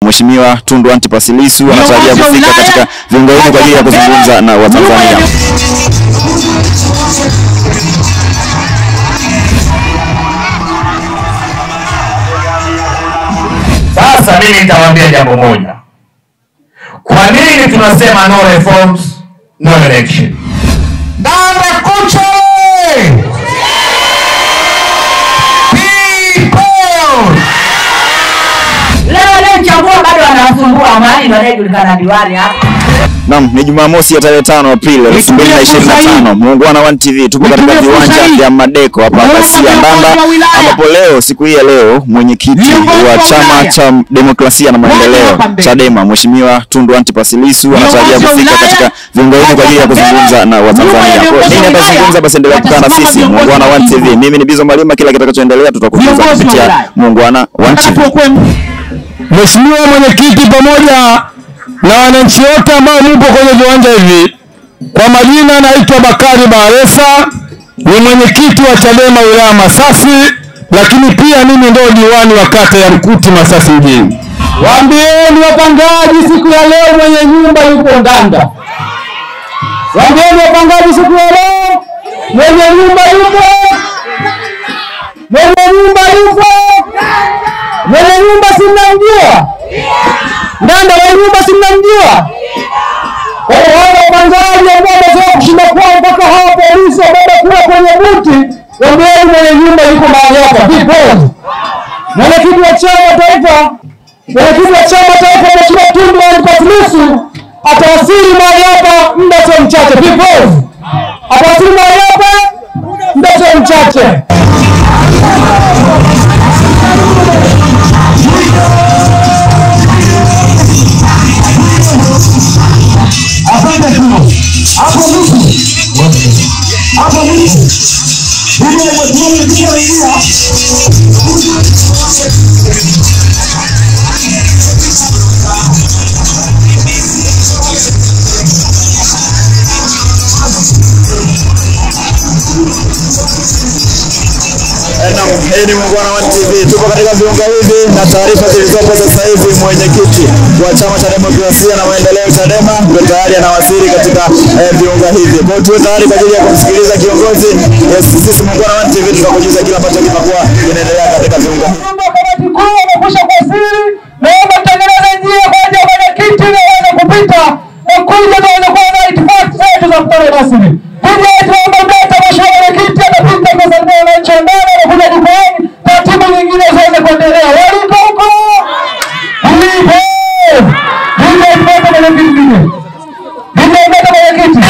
Mheshimiwa Tundu Antipas Lissu anatarajia kufika katika viunga hivi kwa ajili ya kuzungumza na Watanzania. Sasa mimi nitawaambia jambo moja. Kwa nini tunasema no reforms, no election? Ndanda kuche! People! Leo chagua bado anasumbua amani ndio anajulikana diwani hapa. Naam, ni Jumamosi ya tarehe 5 Aprili 2025. Muungwana One TV tupo katika viwanja vya Madeko hapa Asia Ndanda, ambapo leo siku hii ya leo mwenyekiti wa Chama cha Demokrasia na Maendeleo Chadema Mheshimiwa Tundu Antipas Lissu anatarajia kufika katika viunga hivi kwa ajili ya kuzungumza na Watanzania. Nini atazungumza? Basi endelea kukaa na sisi Muungwana One TV. Mimi ni Bizo Malima, kila kitakachoendelea tutakujuza kupitia Muungwana One TV. Mheshimiwa mwenyekiti pamoja na wananchi wote ambao mpo kwenye viwanja hivi, kwa majina naitwa Bakari Baresa, ni mwenyekiti wa Chadema wilaya Masasi, lakini pia mimi ndio diwani wa kata ya Mkuti Masasi mjini. Waambieni wapangaji siku ya leo mwenye nyumba yuko Ndanda. Waambieni wapangaji siku ya leo mwenye nyumba yupo. Mwenye nyumba yupo. Mwenye nyumba si mnamjua? Ndanda wa nyumba si mnamjua? Kwa hiyo wale wapangaji ambao wamezoea kushinda kwao mpaka hawa polisi ambao kuwa kwenye buti, waambieni mwenye nyumba yuko mahali hapa. People. Mwenyekiti wa chama taifa, Mheshimiwa Tundu Antipas Lissu atawasili mahali hapa muda sio mchache. People. Atawasili mahali hapa muda sio mchache. Hii ni Muungwana One TV. Tupo katika viunga hivi na taarifa zilizopo sasa hivi, mwenyekiti wa Chama cha Demokrasia na Maendeleo Chadema ndio tayari anawasili katika viunga hivi. Kwa hiyo tayari kwa ajili ya kumsikiliza kiongozi. Sisi Muungwana One TV tutakujuza kila ambacho kinakuwa kinaendelea katika viunga hivi. Kamati kuu wamekwisha kuwasili, naomba tengeneza njia kwa ajili ya mwenyekiti ili aweze kupita na kuja tuweze kuwa na itifaki zetu za mtano rasmi. Kuja tuomba mbele mheshimiwa mwenyekiti atapita kwa sababu ya wananchi wa ndani na kuja jukwani, taratibu nyingine ziweze kuendelea. Waliko huko? Ulipo! Ndio mpaka mwenyekiti ndio. Ndio mpaka mwenyekiti.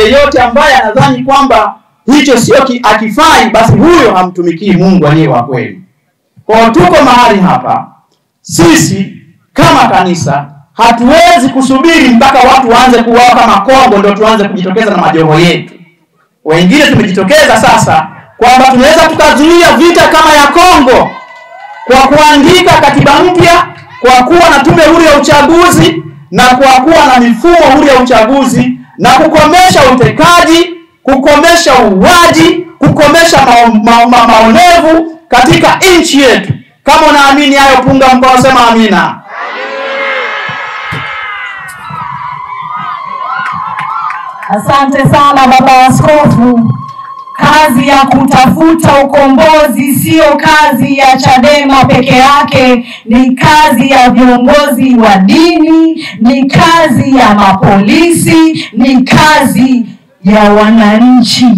Yeyote ambaye anadhani kwamba hicho sio akifai, basi huyo hamtumikii Mungu aliye wa kweli. Kwa tuko mahali hapa, sisi kama kanisa hatuwezi kusubiri mpaka watu waanze kuwaka makongo ndio tuanze kujitokeza na majoho yetu. Wengine tumejitokeza sasa kwamba tunaweza tukazuia vita kama ya Kongo kwa kuandika katiba mpya, kwa kuwa na tume huru ya uchaguzi na kwa kuwa na mifumo huru ya uchaguzi na kukomesha utekaji, kukomesha uuaji, kukomesha maonevu katika nchi yetu. Kama unaamini hayo, punga mkono, sema amina. Asante sana baba askofu. Kazi ya kutafuta ukombozi sio kazi ya Chadema peke yake, ni kazi ya viongozi wa dini, ni kazi ya mapolisi, ni kazi ya wananchi.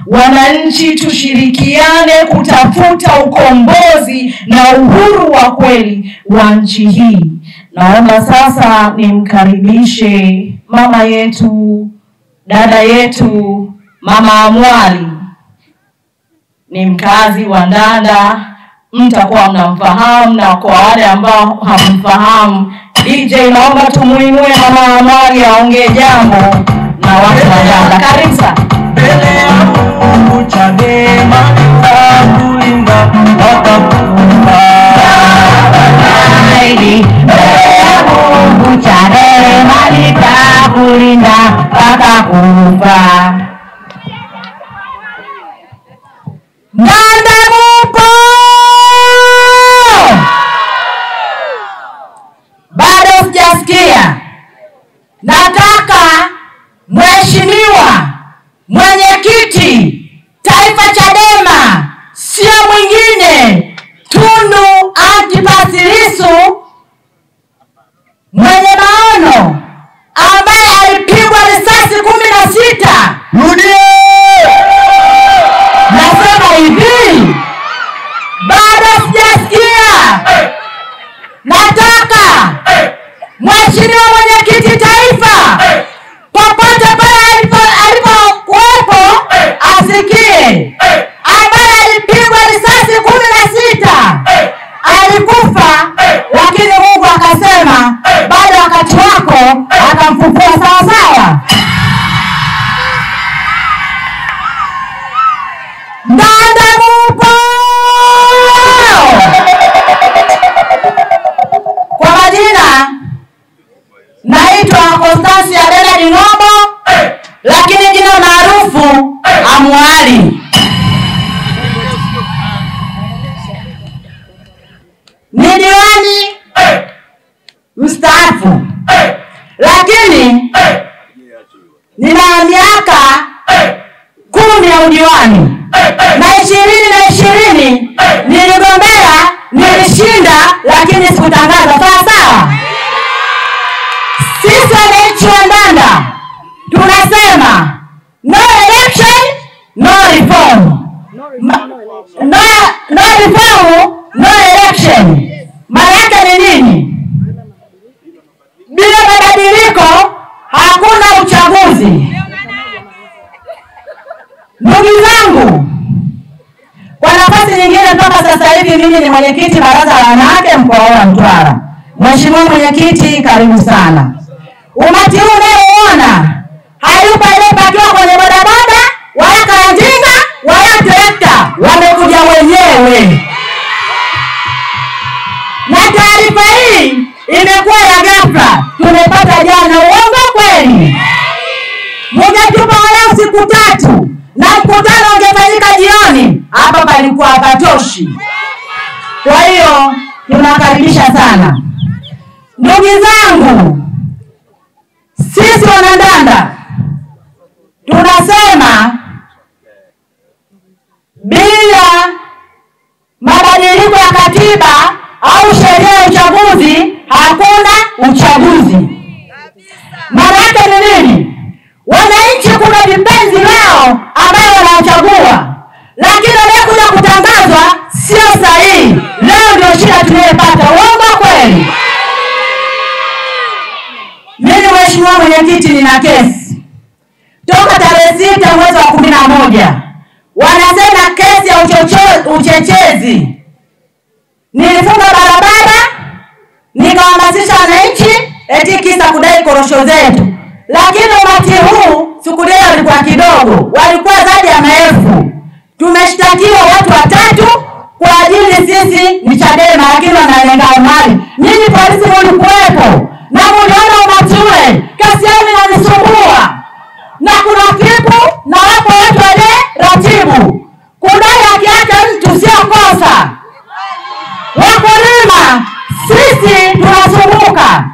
Wananchi tushirikiane kutafuta ukombozi na uhuru wa kweli wa nchi hii. Naomba sasa nimkaribishe mama yetu, dada yetu, Mama Amwali. Ni mkazi wa Ndanda, mtakuwa mnamfahamu, na kwa wale ambao hamfahamu, DJ naomba tumuinue Mama Amwali aongee jambo na watu wa Ndanda. Karibu sana. Mbele yangu Chadema nitakulinda mpaka kufa. Mbele yangu Chadema nitakulinda mpaka kufa. Ndanda mupo? Bado sijasikia. Nataka mheshimiwa mwenyekiti taifa Chadema, sio mwingine, Tundu Antipas Lissu, mwenye maono, ambaye alipigwa risasi 16. Nasema hivi, bado sijasikia. Nataka mheshimiwa mwenyekiti taifa, popote pale alipokuwepo, asikie, ambaye alipigwa risasi 16 alikufa, lakini Mungu akasema bado wakati wako, akamfufua sawa sawa. Ndanda mupo? Kwa majina naitwa Constantia Bernard Ng'ombo, lakini jina maarufu Amwali. Ni diwani mstaafu, lakini nina miaka 10 ya udiwani, na 20 niligombea, nilishinda, lakini sikutangaza. Sawa sawa. Sisi wananchi wa Ndanda tunasema no election, no reform. No reform, no election. Maana yake ni nini? Bila mabadiliko hakuna uchaguzi. Ndugu zangu, kwa nafasi nyingine mpaka sasa hivi mimi ni mwenyekiti baraza la wanawake mkoa wa Mtwara. Mheshimiwa mwenyekiti, karibu sana. Umati huu unaoona hayupo aliyepakiwa kwenye bodaboda wala karanjinga wala trekta, wamekuja wenyewe. Na taarifa hii imekuwa ya ghafla, tumepata jana. Uongo kweli? Mngetupa wala siku 3 na mkutano ungefanyika jioni, hapa palikuwa hapatoshi. Kwa hiyo tunakaribisha sana. Ndugu zangu, sisi Wanandanda tunasema bila mabadiliko ya katiba au sheria ya uchaguzi hakuna uchaguzi. Maana yake ni nini? Wananchi kuna vipenzi wao ambao wanachagua, lakini wanakuja kutangazwa sio sahihi. Leo ndio shida tunayopata. Uongo kweli? Mimi mheshimiwa mwenyekiti nina kesi toka tarehe 6 mwezi wa 11. Wanasema kesi ya uchechezi. Nilifunga barabara, nikahamasisha wananchi eti kisa kudai korosho zetu. Lakini umati huu siku leo walikuwa kidogo, walikuwa zaidi ya 1000. Tumeshtakiwa watu 3 kwa ajili sisi ni Chadema, lakini wanalenga mali. Ninyi polisi mlikuwepo na mliona umati ule, kasi yao inanisumbua. Na kuna kipu na wapo watu wale ratibu. Kudai haki yake mtu sio kosa. Wakulima sisi tunasumbuka.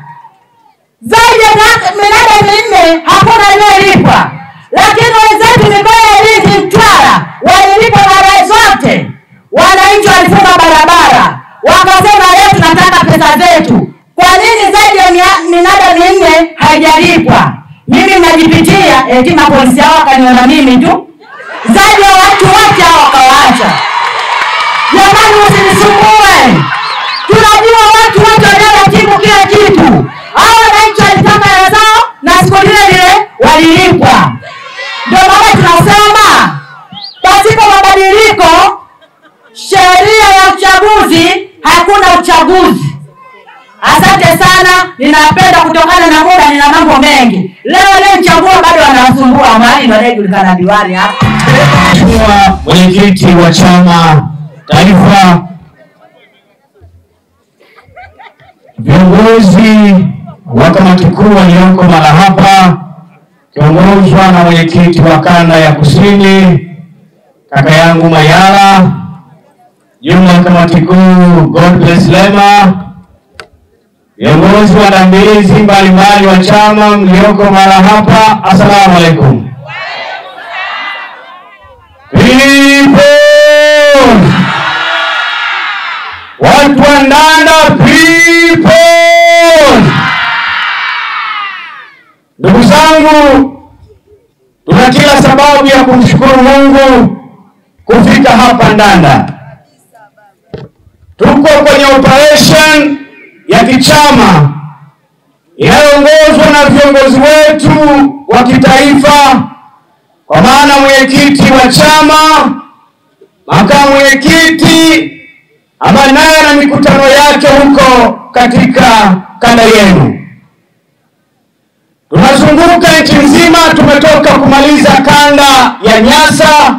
Zaidi ya minada 4 hakuna iliyolipwa. Lakini wenzetu mikoa ya Lindi, Mtwara walilipa mara zote. Wananchi walifunga barabara. Wakasema leo tunataka pesa zetu. Kwa nini zaidi ya minada 4 haijalipwa? Mimi najipitia eti mapolisi hao wakaniona mimi tu. Zaidi ya watu wote hao wakawaacha. Jamani, usinisumbue. Tunajua watu wote wanaratibu kila kitu. Hao wananchi walitaka hela zao na siku ile walilipwa. Ndio maana tunasema pasipo mabadiliko sheria ya uchaguzi hakuna uchaguzi. Asante sana, ninapenda kutokana na muda, nina mambo mengi. Leo mchagua bado wanasumbua mahali ndio anajulikana diwani hapa. Mheshimiwa mwenyekiti wa chama taifa, viongozi wa kamati kuu walioko mara hapa kiongozwa na mwenyekiti wa kanda ya kusini kaka yangu Mayala, jumla ya kamati kuu God bless Lema, viongozi waandamizi mbalimbali wa chama mlioko mara hapa, asalamu alaikum. People, watu wa Ndanda, people. Ndugu zangu, tuna kila sababu ya kumshukuru Mungu kufika hapa Ndanda. Tuko kwenye operation ya kichama inayoongozwa na viongozi wetu wa kitaifa, kwa maana mwenyekiti wa chama, makamu mwenyekiti, ambaye naye na mikutano yake huko katika kanda yenu. Tunazunguka nchi nzima, tumetoka kumaliza kanda ya Nyasa,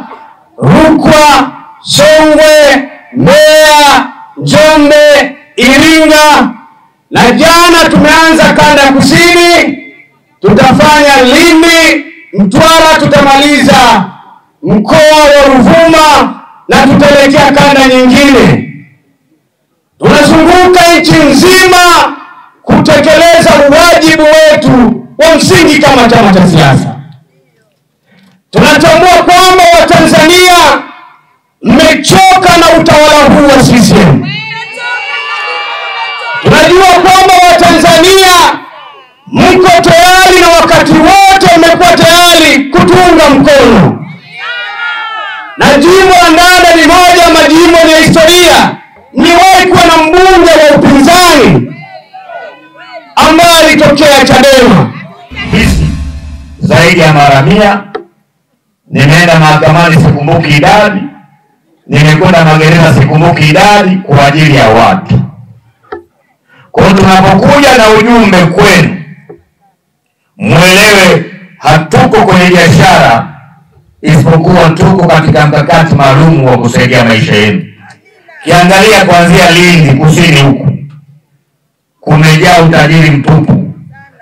Rukwa, Songwe, Mbeya, Njombe, Iringa, na jana tumeanza kanda ya kusini. Tutafanya Lindi, Mtwara, tutamaliza mkoa wa Ruvuma na tutaelekea kanda nyingine. Tunazunguka nchi nzima kutekeleza wajibu wetu wa msingi kama chama cha siasa. Tunatambua kwamba Watanzania mmechoka na utawala huu wa CCM. Tunajua kwamba Watanzania mko tayari na wakati wote mmekuwa tayari kutunga mkono. Na jimbo la Ndanda ni moja ya majimbo ya historia. Niwahi kuwa na mbunge wa upinzani ambaye alitokea Chadema. Zaidi ya mara 100 nimeenda mahakamani, sikumbuki idadi. Nimekwenda magereza, sikumbuki idadi, kwa ajili ya watu. Kwa hiyo tunapokuja na ujumbe kwenu, mwelewe hatuko kwenye biashara, isipokuwa tuko katika mkakati maalum wa kusaidia maisha yenu. Kiangalia kuanzia Lindi kusini huku kumejaa utajiri mtupu,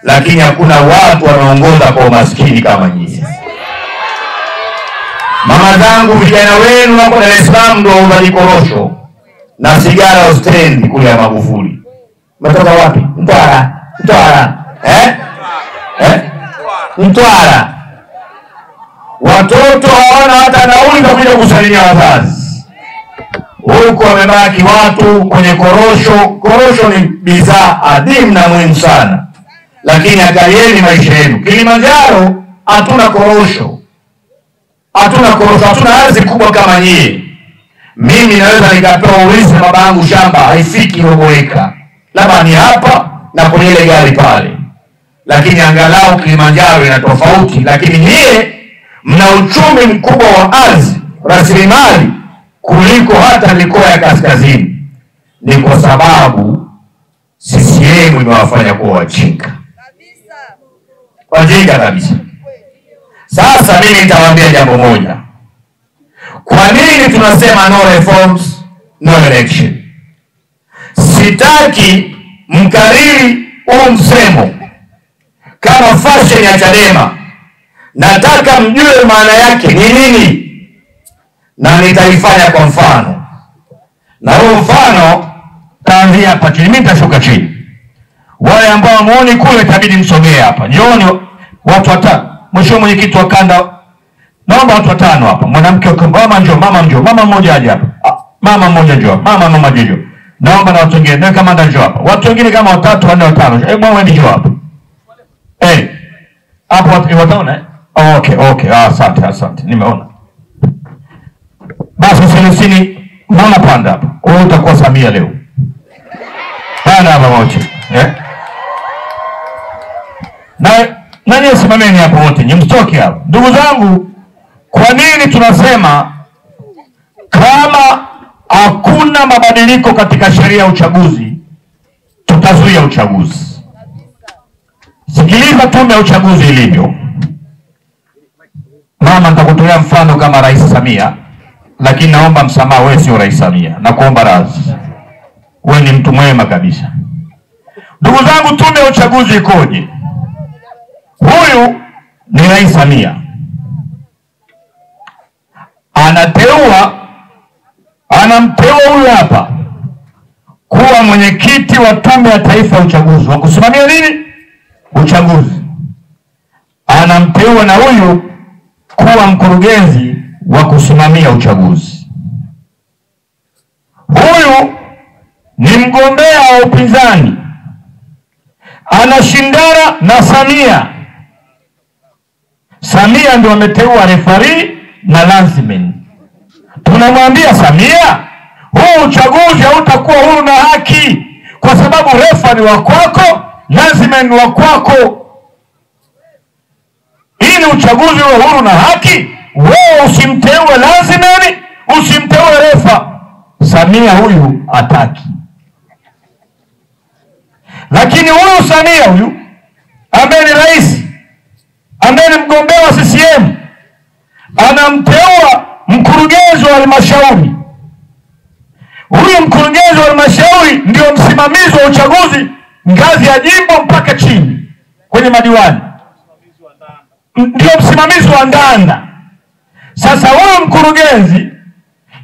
lakini hakuna watu wanaongoza kwa umaskini kama nyinyi. Mama zangu, vijana wenu wako Dar es Salaam ndio wauzaji korosho na sigara stendi kule ya Magufuli. Mtoka wapi? Mtwara. Mtwara. Watoto hawana hata nauli za kuja kusalimia wazazi. Huko wamebaki watu kwenye korosho. Korosho ni bidhaa adimu na muhimu sana, lakini angalieni maisha yenu. Kilimanjaro hatuna korosho. Hatuna ardhi kubwa kama nyie. Mimi naweza nikapewa urithi na babangu shamba haifiki robo eka. Labda ni hapa na kwenye ile gari pale. Lakini angalau Kilimanjaro ina tofauti, lakini nyie mna uchumi mkubwa wa ardhi, rasilimali kuliko hata mikoa ya kaskazini. Ni kwa sababu CCM imewafanya kuwa wajinga. Wajinga kabisa. Sasa mimi nitawaambia jambo moja. Kwa nini tunasema no reforms, no election. Sitaki mkariri huu msemo kama fashion ya Chadema. Nataka mjue maana yake ni nini, na nitaifanya kwa mfano. Na huo mfano taanzia hapa chini, mimi nitashuka chini. Wale ambao muone kule itabidi msogee hapa. Jioni watu watano. Mheshimiwa mwenyekiti wa kanda, naomba watu watano hapa. Mwanamke mama njoo, mama mmoja aje hapa. Mama mmoja njoo, mama njoo. Naomba na watu wengine, ndio kama njoo hapa. Watu wengine kama watatu, wanne, watano. Mama njoo hapa. Hapo wataona. Okay. Asante. Nimeona. Basi sisi mama panda hapa. Wewe utakuwa Samia leo. Panda hapa wote. Nani simameni hapo wote, nyimstoki hapo. Ndugu zangu, kwa nini tunasema kama hakuna mabadiliko katika sheria ya uchaguzi tutazuia uchaguzi? Sikiliza tume ya uchaguzi ilivyo. Mama, nitakutolea mfano kama Rais Samia, lakini naomba msamaha, wewe sio Rais Samia. Nakuomba radhi. Wewe ni mtu mwema kabisa. Ndugu zangu, tume ya uchaguzi ikoje? Huyu ni Rais Samia. Anamteua huyu hapa kuwa mwenyekiti wa Tume ya Taifa ya Uchaguzi, wa kusimamia nini? Uchaguzi. Anamteua na huyu kuwa mkurugenzi wa kusimamia uchaguzi. Huyu ni mgombea wa upinzani, anashindana na Samia. Samia ndio ameteua referee na landsman. Tunamwambia Samia, huu uchaguzi hautakuwa huru na haki kwa sababu refa ni wa kwako, landsman ni wa kwako. Ili uchaguzi uwe huru na haki, wewe usimteue landsman, usimteue refa. Samia huyu hataki. Lakini huyu Samia huyu ambaye ni rais, ambaye ni mgombea wa CCM, anamteua mkurugenzi wa halmashauri. Huyu mkurugenzi wa halmashauri ndio msimamizi wa uchaguzi ngazi ya jimbo mpaka chini kwenye madiwani, ndio msimamizi wa ndanda. Sasa huyu mkurugenzi,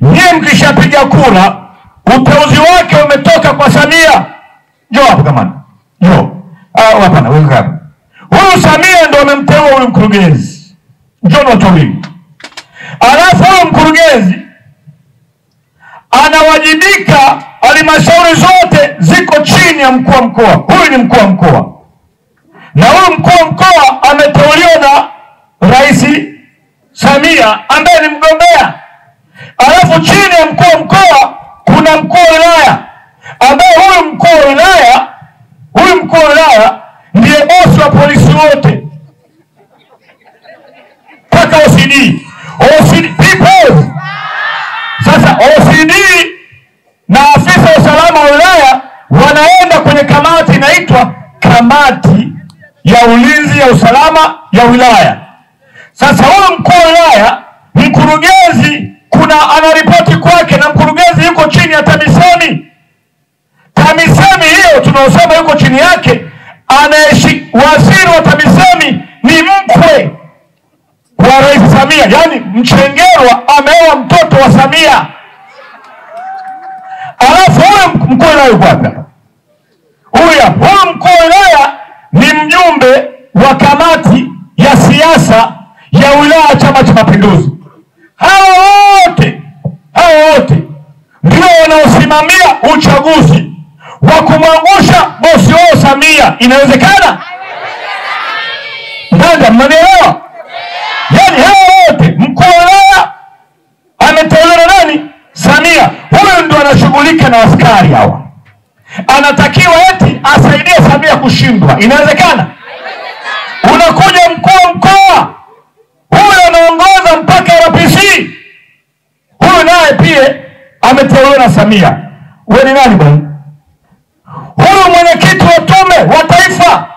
nyie mkishapiga kura, uteuzi wake umetoka kwa Samia. Njoo hapo kama njoo. Hapana, wewe hapa. Huyu Samia ndio amemteua huyu mkurugenzi. Njoo watu wawili. Alafu huyu mkurugenzi anawajibika, halmashauri zote ziko chini ya mkuu wa mkoa. Huyu ni mkuu wa mkoa. Na huyu mkuu wa mkoa ameteuliwa na Rais Samia ambaye ni mgombea. Alafu chini ya mkuu wa mkoa kuna mkuu wa wilaya, ambaye huyu mkuu wa wilaya ndiye bosi wa polisi wote mpaka OCD people. Sasa OCD na afisa wa usalama wa wilaya wanaenda kwenye kamati inaitwa kamati ya ulinzi ya usalama ya wilaya. Sasa huyu mkuu wa wilaya, mkurugenzi anaripoti kwake, na mkurugenzi yuko chini ya TAMISEMI. TAMISEMI hiyo tunaosema yuko chini yake, waziri wa TAMISEMI ni mkwe wa Rais Samia, yani Mchengerwa ameoa mtoto wa Samia. Alafu huyu mkuu wa wilaya yuko hapa. Huyu mkuu wa wilaya ni mjumbe wa kamati ya siasa ya wilaya ya Chama cha Mapinduzi. Hao wote ndio wanaosimamia uchaguzi wa kumwangusha bosi wao Samia. Inawezekana? Ndio, mnaelewa? Yaani hao wote, mkuu wa wilaya ameteuliwa na nani? Samia. Huyu ndio anashughulika na askari hawa. Anatakiwa eti asaidie Samia kushindwa. Inawezekana? Unakuja mkuu wa mkoa, huyu anaongoza mpaka RPC. Huyu naye pia ameteuliwa na Samia. Wewe ni nani bwana? Huyu mwenyekiti wa tume wa taifa,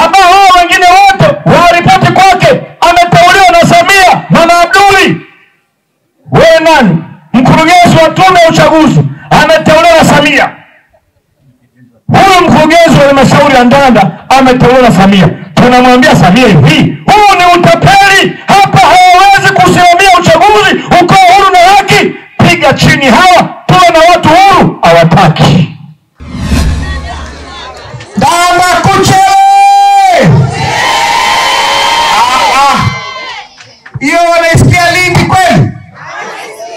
ambao hao wengine wote waripoti kwake, ameteuliwa na Samia, Mama Abduli. Wewe nani? Mkurugenzi mkurugenzi wa tume ya uchaguzi ameteuliwa na Samia. Huyu mkurugenzi wa halmashauri ya Ndanda ameteuliwa na Samia. Tunamwambia Samia hivi, huu ni utapeli. Hapa hawawezi kusimamia uchaguzi uko huru na haki. Piga chini hawa, tuwe na watu huru. Hawataki. Ndanda kuche! Hiyo wanaisikia Lindi kweli?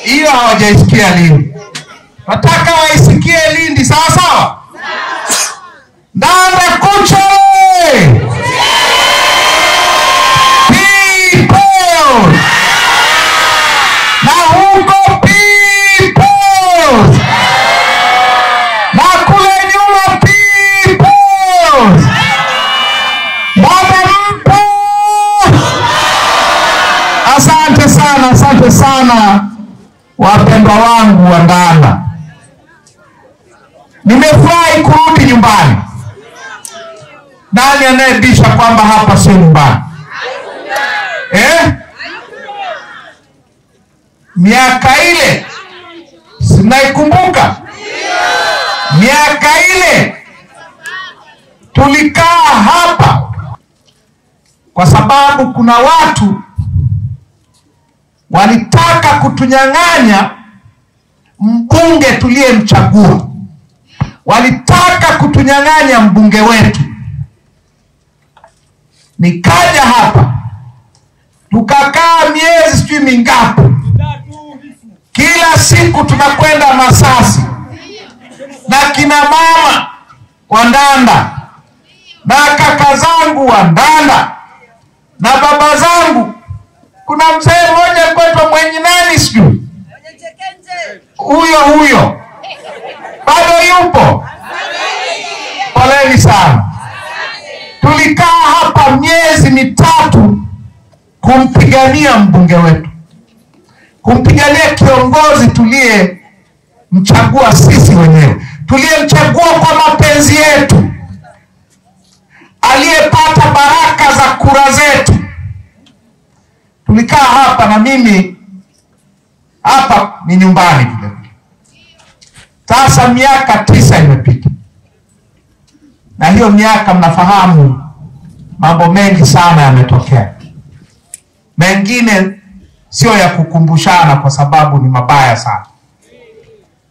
Hiyo hawajaisikia Lindi. Nataka waisikie Lindi, sawa sawa? Ndanda kuche! People! Na huko people! Na kule nyuma people! Baba mpo! Asante sana wapendwa wangu wa Ndanda. Nimefurahi kurudi nyumbani. Nani anayebisha kwamba hapa sio nyumbani? Miaka ile sinaikumbuka. Miaka ile tulikaa hapa kwa sababu kuna watu walitaka kutunyang'anya mbunge tuliyemchagua. Walitaka kutunyang'anya mbunge wetu. Nikaja hapa, tukakaa miezi sijui mingapi. Kila siku tunakwenda Masasi na kina mama wa Ndanda na kaka zangu wa Ndanda na baba zangu. Kuna mzee mmoja kwetu mwenye nani sijui, huyo bado yupo. Poleni sana. Tulikaa hapa miezi mitatu kumpigania mbunge wetu, kumpigania kiongozi tuliyemchagua sisi wenyewe, tuliyemchagua kwa mapenzi yetu, aliyepata baraka za kura zetu. Tulikaa hapa na mimi hapa ni nyumbani vile. Sasa miaka 9 imepita. Na hiyo miaka mnafahamu mambo mengi sana yametokea. Mengine sio ya kukumbushana kwa sababu ni mabaya sana.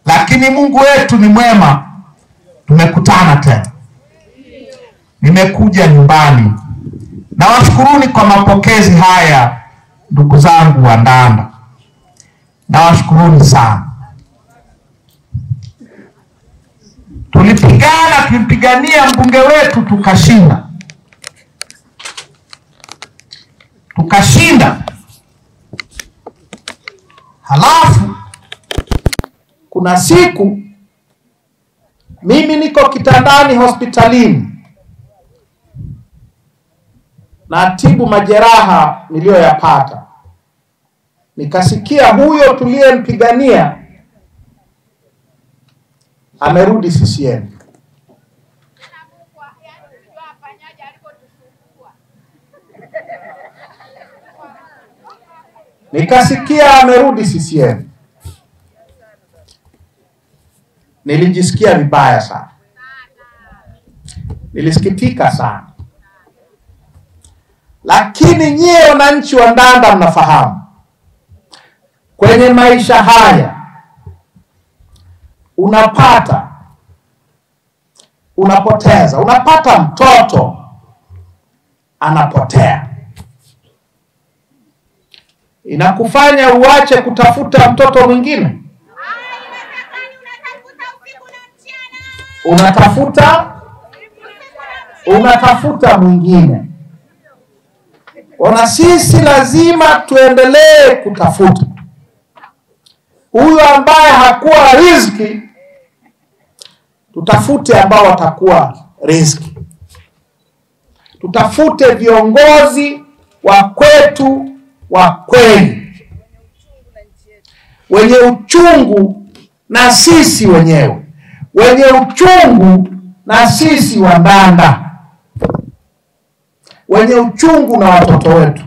Lakini Mungu wetu ni mwema. Tumekutana tena. Nimekuja nyumbani. Na washukuruni kwa mapokezi haya ndugu zangu wa Ndanda. Na washukuruni sana. Tulimpigania mbunge wetu tukashinda. Halafu kuna siku mimi niko kitandani hospitalini na tibu majeraha niliyoyapata. Nikasikia huyo tuliyempigania amerudi CCM. Nikasikia amerudi CCM. Nilijisikia vibaya sana. Nilisikitika sana. Lakini nyie wananchi wa Ndanda mnafahamu, kwenye maisha haya unapoteza. Unapata mtoto anapotea, inakufanya uache kutafuta mtoto mwingine. Unatafuta mwingine. Ona, sisi lazima tuendelee kutafuta huyo ambaye hakuwa riziki. Tutafute ambao watakuwa riziki. Tutafute viongozi wa kwetu wa kweli, wenye uchungu na sisi wenyewe, wenye uchungu na sisi wa Ndanda, wenye uchungu na watoto wetu,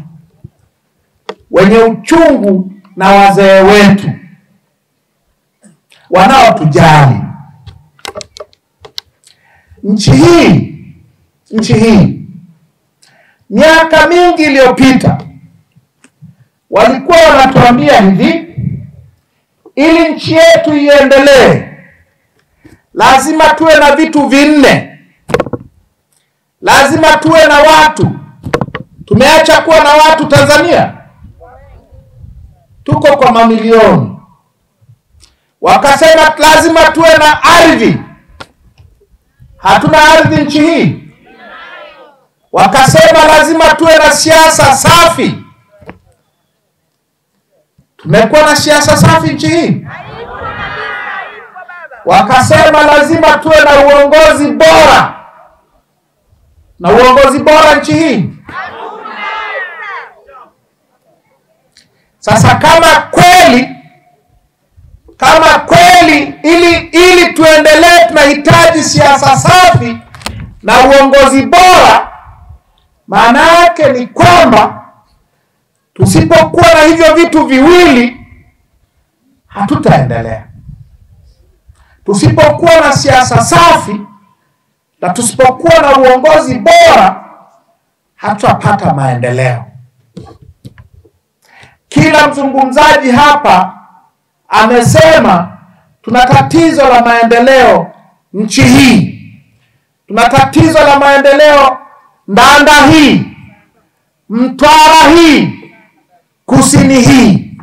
wenye uchungu na wazee wetu, wanaotujali. Nchi hii miaka mingi iliyopita walikuwa wanatuambia hivi, ili nchi yetu iendelee lazima tuwe na vitu vinne. Lazima tuwe na watu. Tumeacha kuwa na watu Tanzania, tuko kwa mamilioni. Wakasema lazima tuwe na ardhi. Hatuna ardhi nchi hii. Wakasema lazima tuwe na siasa safi. Tumekuwa na siasa safi nchi hii. Wakasema lazima tuwe na uongozi bora. Na uongozi bora nchi hii. Sasa kama kweli ili tuendelee tunahitaji siasa safi na uongozi bora, maana yake ni kwamba tusipokuwa na hivyo vitu viwili hatutaendelea. Tusipokuwa na siasa safi na tusipokuwa na uongozi bora hatutapata maendeleo. Kila mzungumzaji hapa amesema tuna tatizo la maendeleo nchi hii. Tuna tatizo la maendeleo Ndanda hii, Mtwara hii, Kusini hii.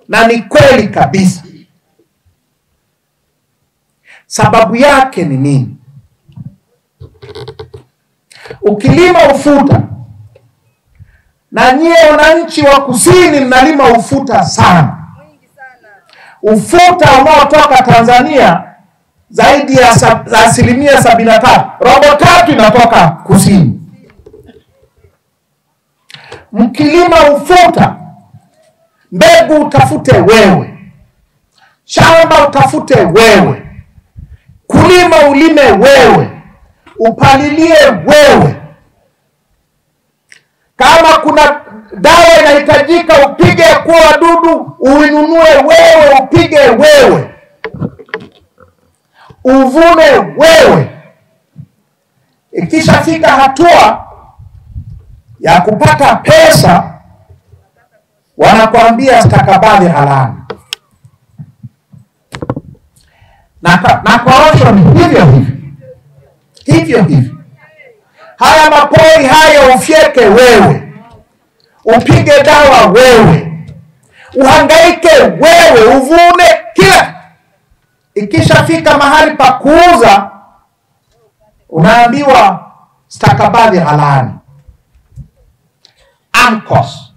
Na ni kweli kabisa. Sababu yake ni nini? Ukilima ufuta, na nyie wananchi wa kusini mnalima ufuta sana. Ufuta unaotoka Tanzania zaidi ya 75%, robo tatu inatoka kusini. Mkilima ufuta, mbegu utafute wewe, shamba utafute wewe, kulima ulime wewe, upalilie wewe. Kama kuna dawa inahitajika upige kwa wadudu, uinunue wewe, upige wewe, uvune wewe. Ikishafika hatua ya kupata pesa, wanakuambia stakabadhi halali. Na korosho ni hivyo hivyo. Haya mapori hayo ufyeke wewe, upige dawa wewe, uhangaike wewe, uvune kila. Ikishafika mahali pa kuuza, unaambiwa stakabadhi halali, AMCOS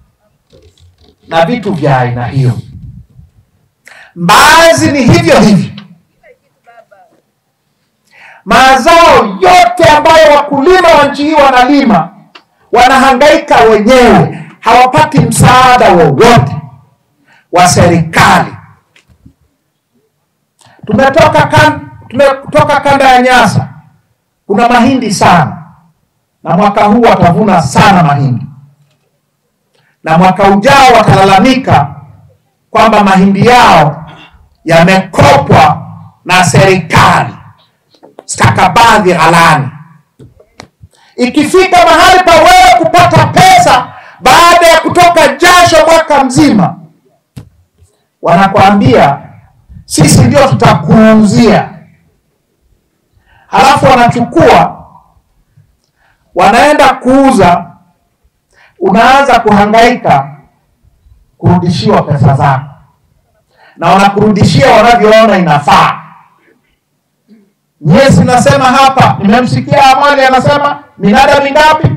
na vitu vya aina hiyo. Mbaazi ni hivyo hivyo. Mazao yote ambayo wakulima wa nchi hii wanalima, wanahangaika wenyewe, hawapati msaada wowote wa serikali. Tumetoka kanda ya Nyasa, kuna mahindi sana, na mwaka huu watavuna sana mahindi, na mwaka ujao watalalamika kwamba mahindi yao yamekopwa na serikali, stakabadhi halali. Ikifika mahali pa wewe kupata pesa baada ya kutoka jasho mwaka mzima, wanakuambia sisi ndio tutakuuzia. Halafu wanachukua, wanaenda kuuza, unaanza kuhangaika kurudishiwa pesa zako, na wanakurudishia wanavyoona inafaa. Yes, nasema hapa, nimemsikia Amali anasema minada mingapi?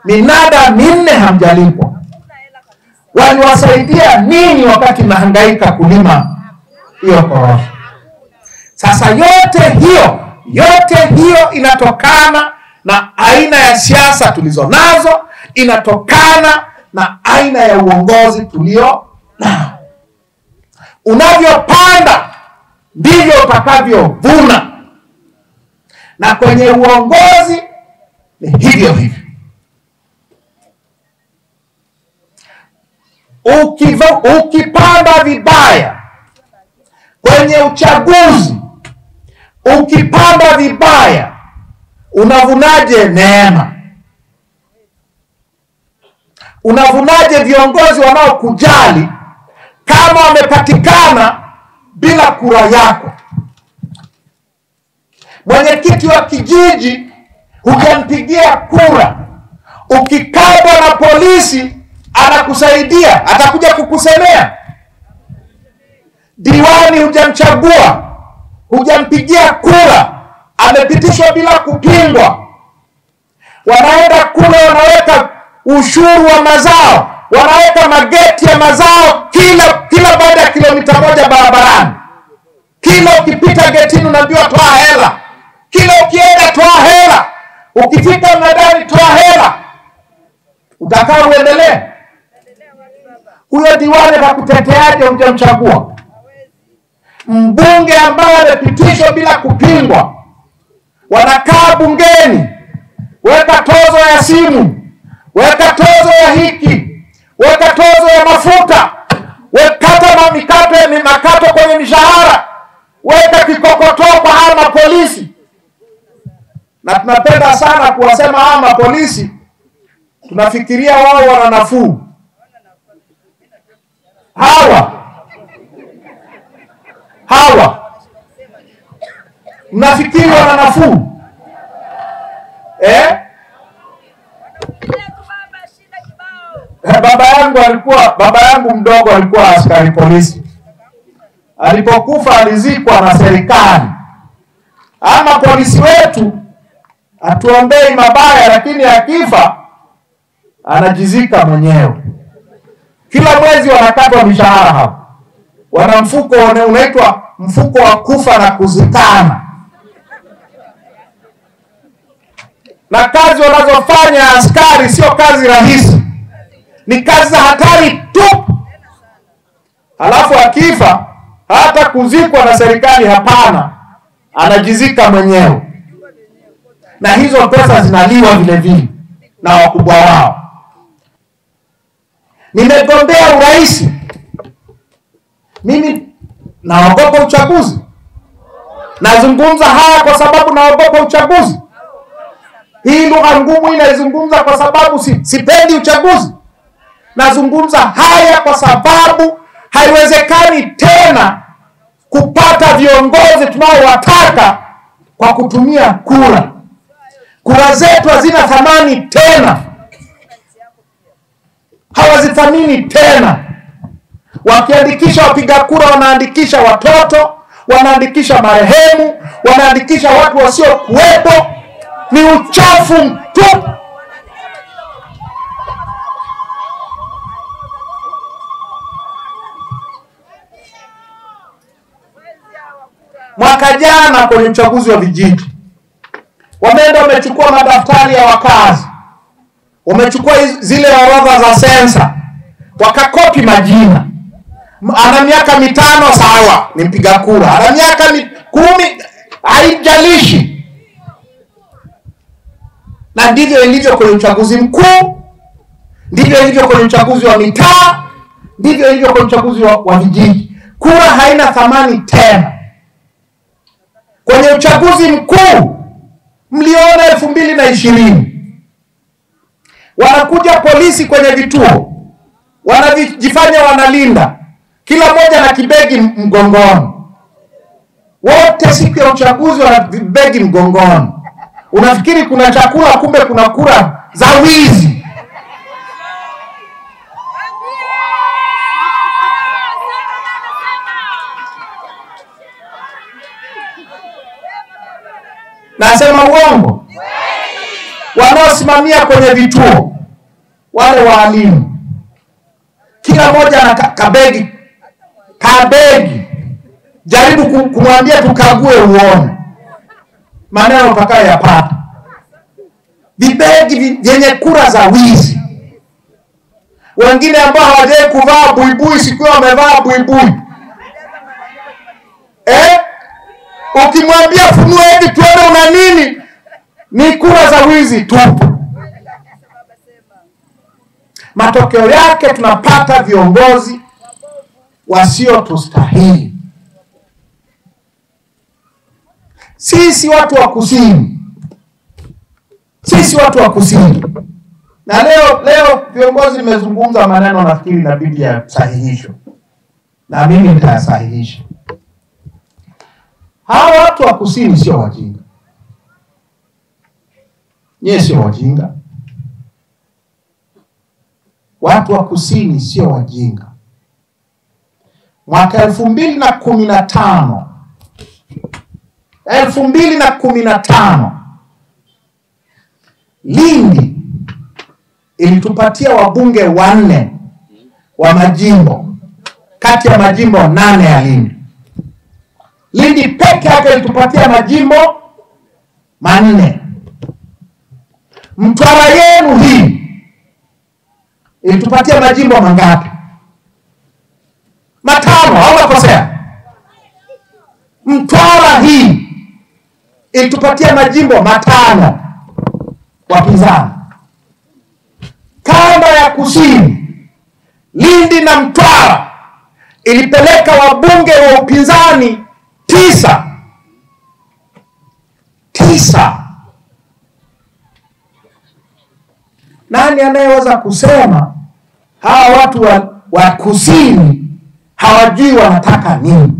Minada 4 hamjalipwa. Waliwasaidia nini wakati mnahangaika kulima hiyo korosho? Sasa yote hiyo inatokana na aina ya siasa tulizo nazo, inatokana na aina ya uongozi tulio nao. Unavyopanda ndivyo utakavyovuna, na kwenye uongozi ni hivyo hivyo. Ukipanda vibaya, Kwenye uchaguzi ukipanda vibaya unavunaje neema? Unavunaje viongozi wanaokujali kama wamepatikana bila kura yako? Mwenyekiti wa kijiji hujampigia kura, ukikabwa na polisi anakusaidia, atakuja kukusemea. Diwani hujamchagua, hujampigia kura, amepitishwa bila kupingwa. Wanaenda kule wanaweka ushuru wa mazao, wanaweka mageti ya mazao kila baada ya kilomita 1 barabarani. Kila ukipita getini unaambiwa toa hela. Kila ukienda toa hela. Ukifika mnadani toa hela. Utakaa uendelee? Huyo diwani atakuteteaje hujamchagua? Mbunge ambaye amepitishwa bila kupingwa, wanakaa bungeni, weka tozo ya simu, weka tozo ya hiki, weka tozo ya mafuta, wekata makato kwenye mishahara, weka kikokotoo kwa hawa mapolisi. Na tunapenda sana kuwasema hawa mapolisi, tunafikiria wao wana nafuu. Hawa mnafikiri wana nafuu? Baba yangu mdogo alikuwa askari polisi. Alipokufa alizikwa na serikali. Ama polisi wetu atuombei mabaya, lakini akifa anajizika mwenyewe. Kila mwezi wanakatwa mishahara hapo. Wana mfuko unaitwa mfuko wa kufa na kuzikana. Na kazi wanazofanya askari sio kazi rahisi. Ni kazi za hatari tu. Halafu akifa hata kuzikwa na serikali hapana, anajizika mwenyewe. Na hizo pesa zinaliwa vile vile na wakubwa wao. Nimegombea urais. Mimi naogopa uchaguzi. Nazungumza haya kwa sababu naogopa uchaguzi. Hii lugha ngumu inaizungumza kwa sababu sipendi uchaguzi. Nazungumza haya kwa sababu haiwezekani tena kupata viongozi tunaowataka kwa kutumia kura. Kura zetu hazina thamani tena. Hawazithamini tena. Wakiandikisha wapiga kura wanaandikisha watoto, wanaandikisha marehemu, wanaandikisha watu wasio kuwepo. Ni uchafu mtupu. Mwaka jana kwenye uchaguzi wa vijiji, wameenda wamechukua madaftari ya wakazi, wamechukua zile orodha za sensa, wakakopi majina. Ana miaka 5 sawa, ni mpiga kura. Ana miaka 10 haijalishi. Na ndivyo ilivyo kwenye uchaguzi mkuu, ndivyo ilivyo kwenye uchaguzi wa mitaa, ndivyo ilivyo kwenye uchaguzi wa vijiji. Kura haina thamani tena. Kwenye uchaguzi mkuu mliona 2020, wanakuja polisi kwenye vituo, wanajifanya wanalinda, kila mmoja na kibegi mgongoni. Wote siku ya uchaguzi wana vibegi mgongoni. Unafikiri kuna chakula, kumbe kuna kura za wizi. Nasema uongo? Wanaosimamia kwenye vituo, wale waalimu, kila mmoja na kabegi. Jaribu kumwambia tukague uone maneno utakayoyapata. Vibegi vyenye kura za wizi. Wengine ambao hawajawahi kuvaa buibui siku wamevaa buibui. Ukimwambia funua hivi tuone una nini, ni kura za wizi tupu. Matokeo yake tunapata viongozi wasio tustahili. Sisi watu wa kusini, na leo viongozi nimezungumza maneno nafikiri inabidi ya sahihisho, na mimi nitayasahihisha. Hawa watu wa kusini sio wajinga. Nyie sio wajinga. Watu wa kusini sio wajinga. Mwaka 2015 Lindi ilitupatia wabunge 4 wa majimbo kati ya majimbo 8 ya Lindi. Lindi peke yake ilitupatia majimbo 4. Mtwara yenu hii ilitupatia majimbo mangapi? 5, au nakosea? Mtwara hii ilitupatia majimbo 5 wapinzani. Kanda ya kusini, Lindi na Mtwara ilipeleka wabunge wa upinzani 9. Nani anayeweza kusema hawa watu wa kusini hawajui wanataka nini?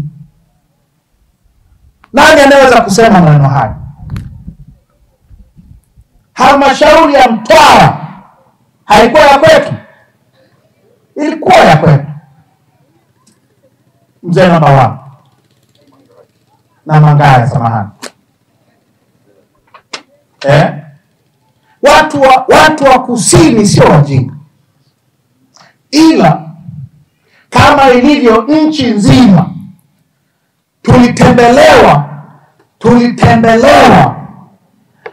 Nani anayeweza kusema maneno haya? Halmashauri ya Mtwara haikuwa ya kwetu? Ilikuwa ya kwetu. Mzee namba 1 na Mangaya, samahani. Watu wa kusini sio wajinga, ila kama ilivyo nchi nzima tulitembelewa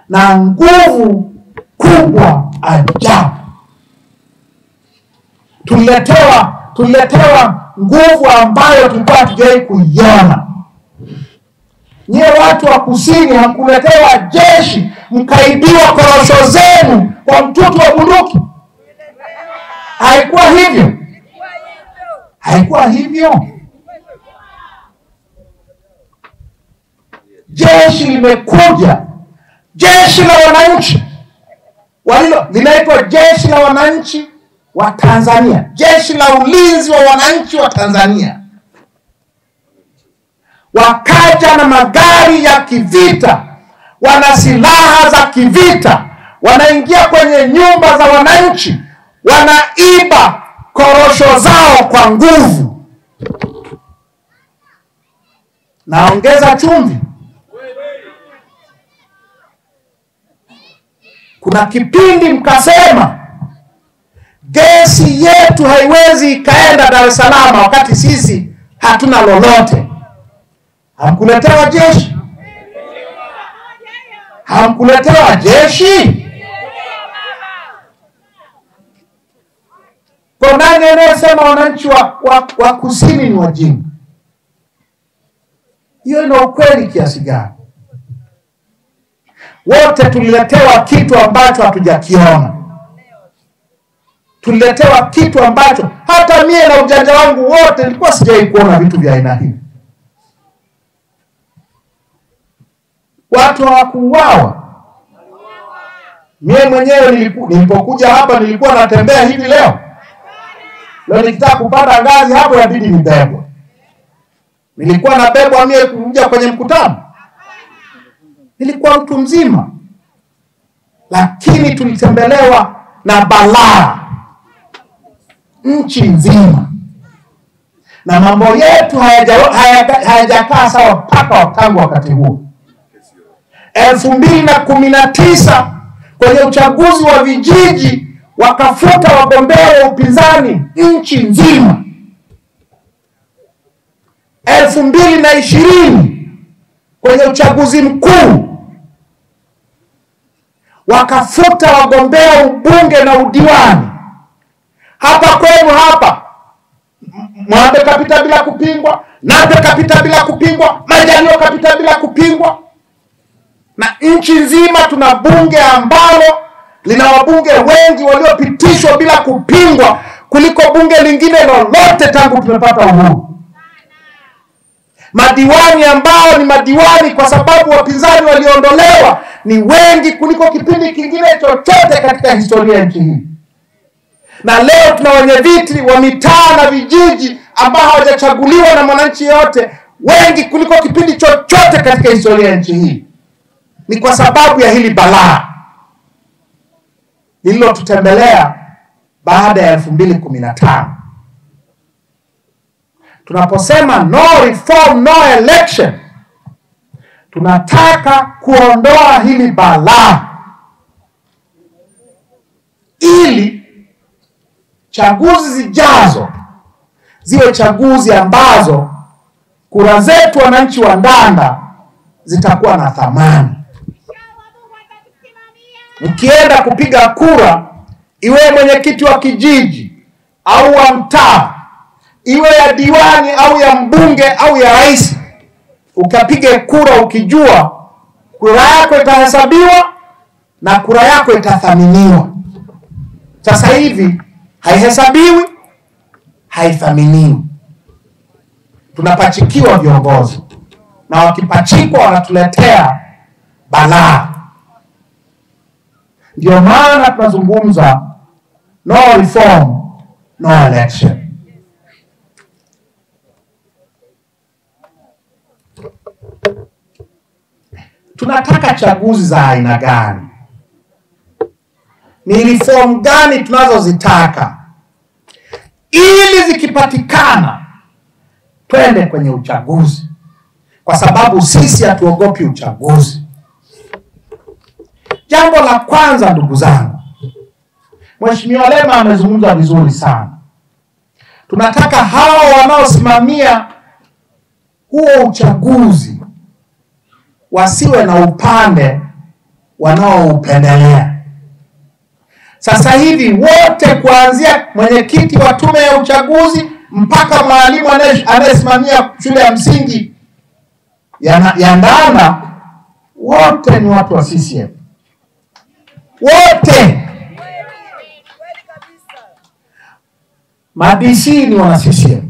na nguvu kubwa ajabu. Tuliletewa nguvu ambayo tulikuwa hatujawahi kuiona. Nyie watu wa kusini hamkuletewa jeshi mkaibiwa korosho zenu kwa mtutu wa bunduki. Haikuwa hivyo. Haikuwa hivyo. Jeshi limekuja, jeshi la wananchi linaitwa jeshi la wananchi wa Tanzania, jeshi la ulinzi wa wananchi wa Tanzania. Wakaja na magari ya kivita, wana silaha za kivita, wanaingia kwenye nyumba za wananchi, wanaiba korosho zao kwa nguvu. Naongeza chumvi. Kuna kipindi mkasema gesi yetu haiwezi ikaenda Dar es Salaam wakati sisi hatuna lolote. Hamkuletewa jeshi? Hamkuletewa jeshi? Kwa nani anayesema wananchi wa kusini ni wajinga? Hiyo ina ukweli kiasi gani? Wote tuliletewa kitu ambacho hatujakiona. Tuliletewa kitu ambacho hata mie na ujanja wangu wote nilikuwa sijawahi kuona vitu vya aina hii. Watu hawakuuawa. Mie mwenyewe nilipokuja hapa nilikuwa natembea hivi leo. Leo nikitaka kupanda ngazi hapo inabidi nibebwe. Nilikuwa nabebwa mie kuja kwenye mkutano. Nilikuwa mtu mzima. Lakini tulitembelewa na balaa nchi nzima. Na mambo yetu hayajakaa sawa mpaka tangu wakati huo. 2019 kwenye uchaguzi wa vijiji wakafuta wagombea wa upinzani nchi nzima. 2020 kwenye uchaguzi mkuu wakafuta wagombea ubunge na udiwani. Hapa kwenu hapa Mwambe kapita bila kupingwa, Nape kapita bila kupingwa, Majaliwa kapita bila kupingwa. Na nchi nzima tuna bunge ambalo lina wabunge wengi waliopitishwa bila kupingwa kuliko bunge lingine lolote tangu tumepata uhuru. Madiwani ambao ni madiwani kwa sababu wapinzani waliondolewa ni wengi kuliko kipindi kingine chochote katika historia ya nchi hii. Na leo tuna wenyeviti wa mitaa na vijiji ambao hawajachaguliwa na mwananchi yote, wengi kuliko kipindi chochote katika historia ya nchi hii. Ni kwa sababu ya hili balaa lililotutembelea baada ya 2015. Tunaposema no reform, no election, tunataka kuondoa hili balaa ili chaguzi zijazo ziwe chaguzi ambazo kura zetu wananchi wa Ndanda zitakuwa na thamani. Mkienda kupiga kura, iwe mwenyekiti wa kijiji au wa mtaa, iwe ya diwani au ya mbunge au ya rais, ukapige kura ukijua kura yako itahesabiwa na kura yako itathaminiwa. Sasa hivi haihesabiwi, haithaminiwi. Tunapachikiwa viongozi, na wakipachikwa wanatuletea balaa. Ndio maana tunazungumza no reform, no election. Tunataka chaguzi za aina gani? Ni reform gani tunazozitaka? Ili zikipatikana twende kwenye uchaguzi, kwa sababu sisi hatuogopi uchaguzi. Jambo la kwanza, ndugu zangu, Mheshimiwa Lema amezungumza vizuri sana. Tunataka hao wanaosimamia huo uchaguzi wasiwe na upande wanaoupendelea. Sasa hivi wote, kuanzia mwenyekiti wa tume ya uchaguzi mpaka mwalimu anayesimamia shule ya msingi ya Ndanda, wote ni watu wa CCM. Wote ma-DC ni wana CCM.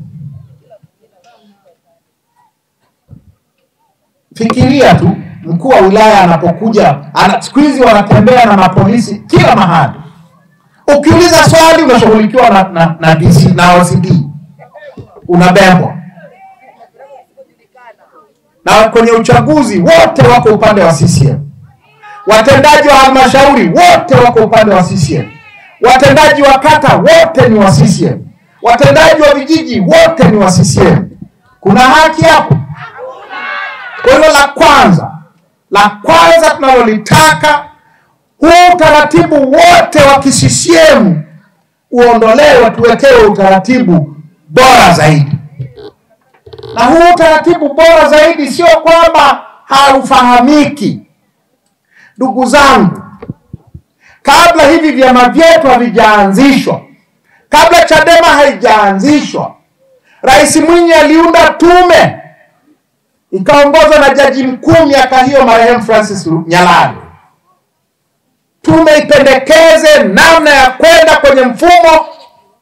Fikiria tu, mkuu wa wilaya anapokuja, siku hizi wanatembea na mapolisi kila mahali. Ukiuliza swali unashughulikiwa na DC na OCD, unabebwa. Na kwenye uchaguzi wote wako upande wa CCM. Watendaji wa halmashauri wote wako upande wa CCM. Watendaji wa kata wote ni wa CCM. Watendaji wa vijiji wote ni wa CCM. Kuna haki hapo? Kwa hiyo la kwanza tunalolitaka, huu utaratibu wote wa CCM uondolewe, tuwekewe utaratibu bora zaidi. Na huu utaratibu bora zaidi sio kwamba haufahamiki. Ndugu zangu, kabla hivi vyama vyetu havijaanzishwa, kabla Chadema haijaanzishwa, Rais Mwinyi aliunda tume ikaongozwa na jaji mkuu miaka hiyo marehemu Francis Nyalali. Tume ipendekeze namna ya kwenda kwenye mfumo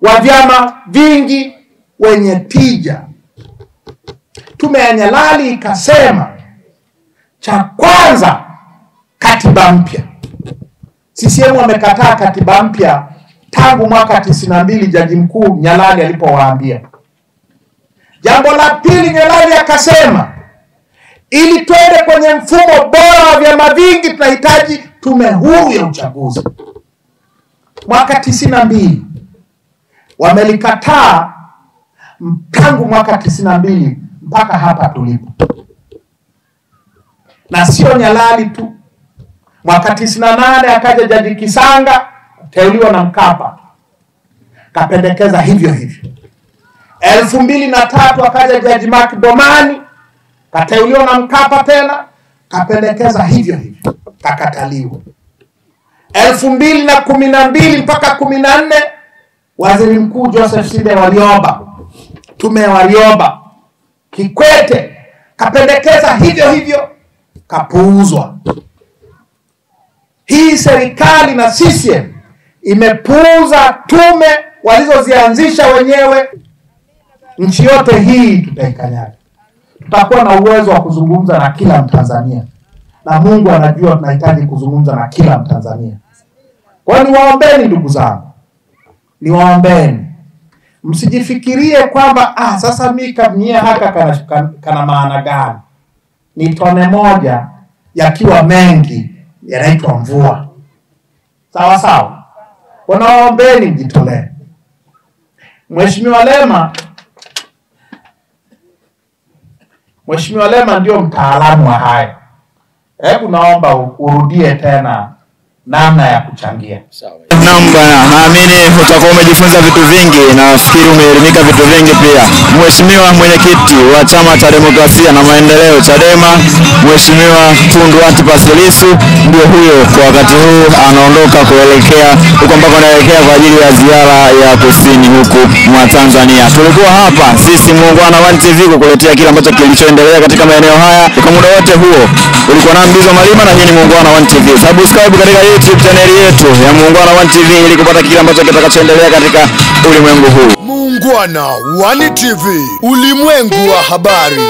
wa vyama vingi wenye tija. Tume ya Nyalali ikasema, cha kwanza, katiba mpya. CCM wamekataa katiba mpya tangu mwaka 92 jaji mkuu Nyalali alipowaambia. Jambo la pili, Nyalali akasema, ili twende kwenye mfumo bora wa vyama vingi tunahitaji tume huru ya uchaguzi. Mwaka 92 wamelikataa, tangu mwaka 92 mpaka hapa tulipo. Na sio Nyalali tu. Mwaka 98 akaja jaji Kisanga, teuliwa na Mkapa, kapendekeza hivyo hivyo. 2003 akaja jaji Mark Bomani, kateuliwa na Mkapa tena, kapendekeza hivyo hivyo, kakataliwa. 2012 mpaka 14 waziri mkuu Joseph Sinde Warioba, tume ya Warioba, Kikwete kapendekeza hivyo hivyo, kapuuzwa. Hii serikali na CCM imepuuza tume walizozianzisha wenyewe. Nchi yote hii tutaikanyaga. tutakuwa na uwezo wa kuzungumza na kila Mtanzania, na Mungu anajua tunahitaji kuzungumza na kila Mtanzania. Kwa hiyo niwaombeni ndugu zangu, niwaombeni msijifikirie kwamba sasa mimi kamnyie haka kana maana gani. Ni tone moja yakiwa mengi yanaitwa mvua. Sawa sawa. Wanaombeni mjitolee. Mheshimiwa Lema ndio mtaalamu wa haya. Hebu naomba urudie tena namna ya kuchangia. Namba, naamini utakuwa umejifunza vitu vingi na nafikiri umeelimika vitu vingi pia. Mheshimiwa mwenyekiti wa Chama cha Demokrasia na Maendeleo Chadema, Mheshimiwa Tundu Antipas Lissu ndio huyo kwa wakati huu anaondoka kuelekea huko ambako anaelekea kwa ajili ya ziara ya kusini huku mwa Tanzania. Tulikuwa hapa sisi Muungwana One TV kukuletea kile ambacho kilichoendelea katika maeneo haya. Kwa muda wote huo ulikuwa na Mbizo Malima na hii ni Muungwana One TV. Subscribe katika YouTube channel yetu ya Muungwana One TV ili kupata kile ambacho kitakachoendelea katika ulimwengu huu. Muungwana One TV, ulimwengu wa habari.